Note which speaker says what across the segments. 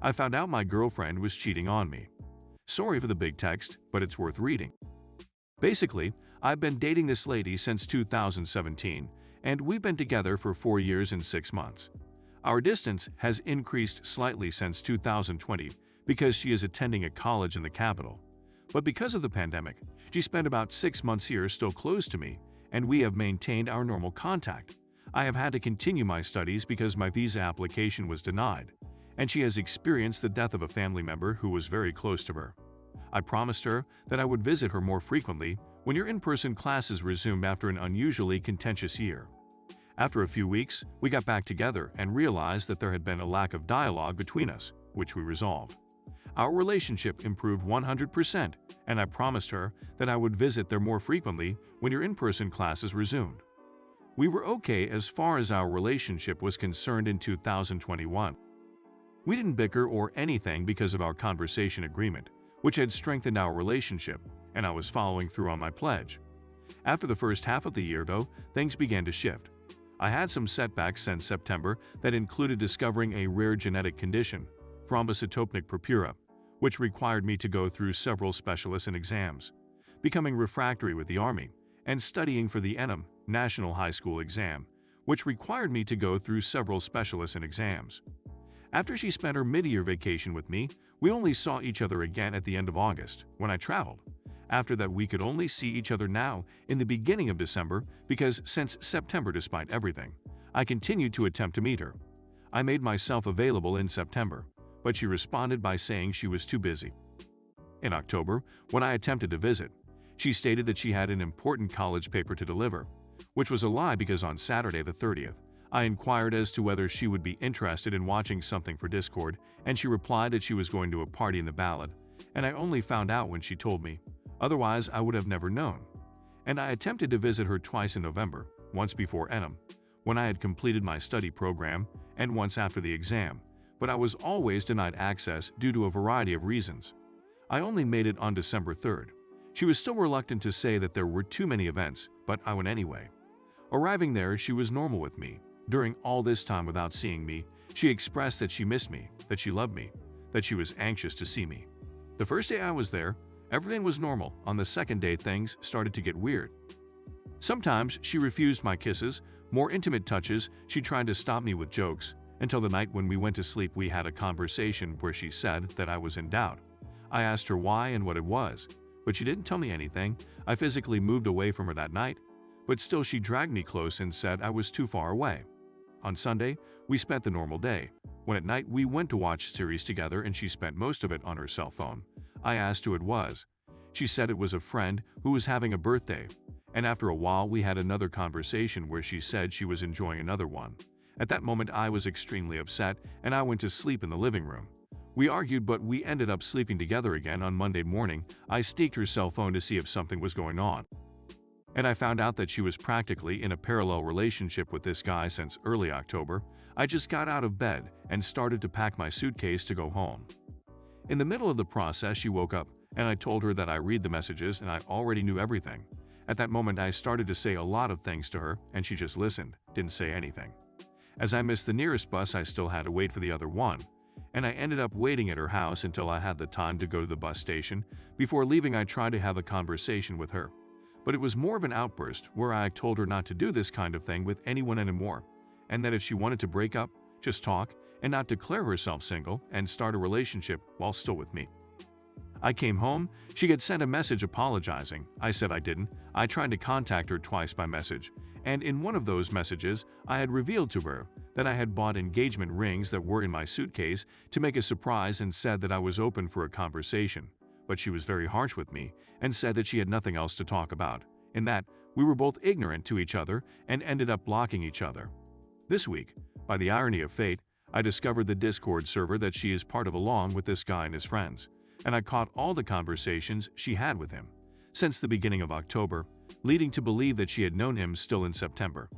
Speaker 1: I found out my girlfriend was cheating on me. Sorry for the big text, but it's worth reading. Basically, I've been dating this lady since 2017, and we've been together for 4 years and 6 months. Our distance has increased slightly since 2020 because she is attending a college in the capital. But because of the pandemic, she spent about 6 months here still close to me, and we have maintained our normal contact. I have had to continue my studies because my visa application was denied, and she has experienced the death of a family member who was very close to her. I promised her that I would visit her more frequently when your in-person classes resumed after an unusually contentious year. After a few weeks, we got back together and realized that there had been a lack of dialogue between us, which we resolved. Our relationship improved 100%, and I promised her that I would visit there more frequently when your in-person classes resumed. We were okay as far as our relationship was concerned in 2021. We didn't bicker or anything because of our conversation agreement, which had strengthened our relationship, and I was following through on my pledge. After the first half of the year, though, things began to shift. I had some setbacks since September that included discovering a rare genetic condition, thrombocytopenic purpura, which required me to go through several specialists and exams, becoming refractory with the Army, and studying for the NM National High School exam, which required me to go through several specialists and exams. After she spent her mid-year vacation with me, we only saw each other again at the end of August, when I traveled. After that, we could only see each other now in the beginning of December because since September, despite everything, I continued to attempt to meet her. I made myself available in September, but she responded by saying she was too busy. In October, when I attempted to visit, she stated that she had an important college paper to deliver, which was a lie because on Saturday the 30th, I inquired as to whether she would be interested in watching something for Discord, and she replied that she was going to a party in the Ballad, and I only found out when she told me. Otherwise, I would have never known. And I attempted to visit her twice in November, once before Enum, when I had completed my study program, and once after the exam, but I was always denied access due to a variety of reasons. I only made it on December 3rd. She was still reluctant to say that there were too many events, but I went anyway. Arriving there, she was normal with me. During all this time without seeing me, she expressed that she missed me, that she loved me, that she was anxious to see me. The first day I was there, everything was normal. On the second day, things started to get weird. Sometimes she refused my kisses, more intimate touches. She tried to stop me with jokes, until the night when we went to sleep we had a conversation where she said that I was in doubt. I asked her why and what it was, but she didn't tell me anything. I physically moved away from her that night, but still she dragged me close and said I was too far away. On Sunday, we spent the normal day, when at night we went to watch series together and she spent most of it on her cell phone. I asked who it was. She said it was a friend who was having a birthday, and after a while we had another conversation where she said she was enjoying another one. At that moment I was extremely upset and I went to sleep in the living room. We argued, but we ended up sleeping together again on Monday morning. I staked her cell phone to see if something was going on, and I found out that she was practically in a parallel relationship with this guy since early October. I just got out of bed and started to pack my suitcase to go home. In the middle of the process, she woke up, and I told her that I read the messages and I already knew everything. At that moment, I started to say a lot of things to her, and she just listened, didn't say anything. As I missed the nearest bus, I still had to wait for the other one, and I ended up waiting at her house until I had the time to go to the bus station. Before leaving, I tried to have a conversation with her, but it was more of an outburst where I told her not to do this kind of thing with anyone anymore, and that if she wanted to break up, just talk, and not declare herself single and start a relationship while still with me. I came home, she had sent a message apologizing. I said I didn't. I tried to contact her twice by message, and in one of those messages, I had revealed to her that I had bought engagement rings that were in my suitcase to make a surprise and said that I was open for a conversation. But she was very harsh with me and said that she had nothing else to talk about, and that we were both ignorant to each other and ended up blocking each other. This week, by the irony of fate, I discovered the Discord server that she is part of along with this guy and his friends, and I caught all the conversations she had with him since the beginning of October, leading to believe that she had known him still in September.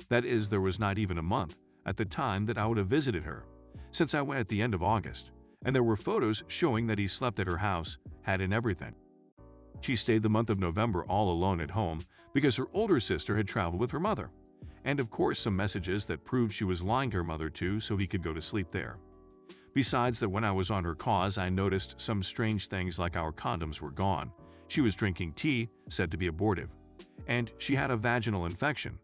Speaker 1: That is, there was not even a month at the time that I would have visited her, since I went at the end of August, and there were photos showing that he slept at her house, had and everything. She stayed the month of November all alone at home because her older sister had traveled with her mother, and of course some messages that proved she was lying to her mother too so he could go to sleep there. Besides that, when I was on her cause, I noticed some strange things like our condoms were gone, she was drinking tea, said to be abortive, and she had a vaginal infection.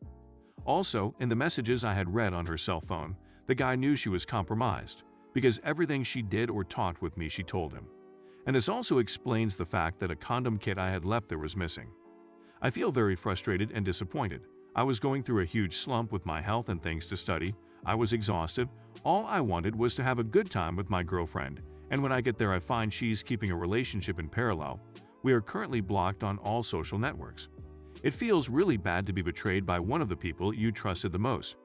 Speaker 1: Also, in the messages I had read on her cell phone, the guy knew she was compromised, because everything she did or talked with me she told him. And this also explains the fact that a condom kit I had left there was missing. I feel very frustrated and disappointed. I was going through a huge slump with my health and things to study. I was exhausted. All I wanted was to have a good time with my girlfriend, and when I get there I find she's keeping a relationship in parallel. We are currently blocked on all social networks. It feels really bad to be betrayed by one of the people you trusted the most.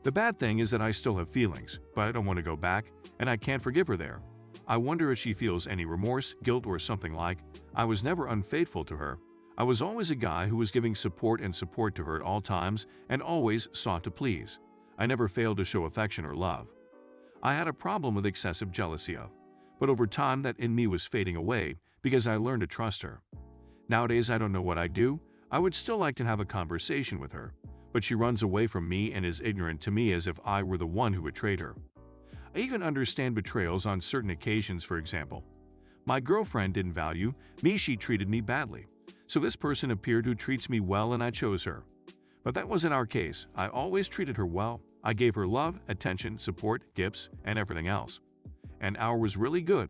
Speaker 1: The bad thing is that I still have feelings, but I don't want to go back, and I can't forgive her there. I wonder if she feels any remorse, guilt, or something like. I was never unfaithful to her. I was always a guy who was giving support to her at all times and always sought to please. I never failed to show affection or love. I had a problem with excessive jealousy of, but over time that in me was fading away because I learned to trust her. Nowadays I don't know what I do. I would still like to have a conversation with her, but she runs away from me and is ignorant to me as if I were the one who betrayed her. I even understand betrayals on certain occasions. For example, my girlfriend didn't value me, she treated me badly. So this person appeared who treats me well and I chose her. But that wasn't our case. I always treated her well. I gave her love, attention, support, gifts, and everything else. And ours was really good.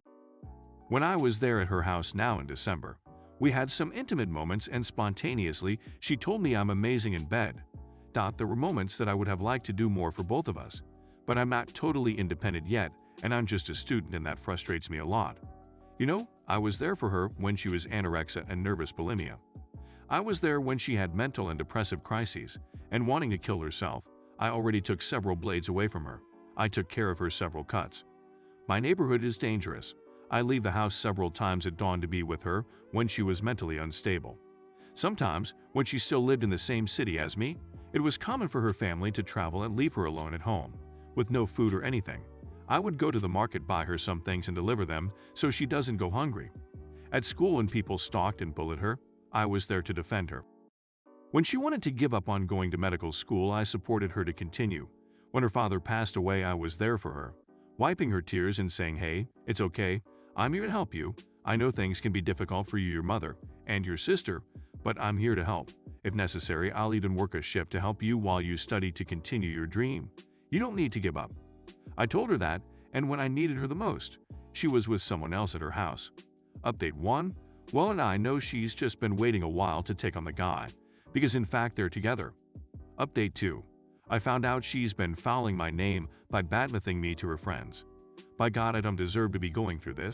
Speaker 1: When I was there at her house now in December, we had some intimate moments and spontaneously she told me I'm amazing in bed. There were moments that I would have liked to do more for both of us, but I'm not totally independent yet and I'm just a student and that frustrates me a lot. You know, I was there for her when she was anorexia and nervous bulimia. I was there when she had mental and depressive crises and wanting to kill herself. I already took several blades away from her. I took care of her several cuts. My neighborhood is dangerous. I leave the house several times at dawn to be with her when she was mentally unstable. Sometimes, when she still lived in the same city as me, it was common for her family to travel and leave her alone at home, with no food or anything. I would go to the market, buy her some things and deliver them so she doesn't go hungry. At school, when people stalked and bullied her, I was there to defend her. When she wanted to give up on going to medical school, I supported her to continue. When her father passed away, I was there for her, wiping her tears and saying, "Hey, it's okay. I'm here to help you. I know things can be difficult for you, your mother, and your sister, but I'm here to help. If necessary, I'll even work a shift to help you while you study to continue your dream. You don't need to give up." I told her that, and when I needed her the most, she was with someone else at her house. Update 1. Well, and I know she's just been waiting a while to take on the guy, because in fact they're together. Update 2. I found out she's been fouling my name by badmouthing me to her friends. By God, I don't deserve to be going through this.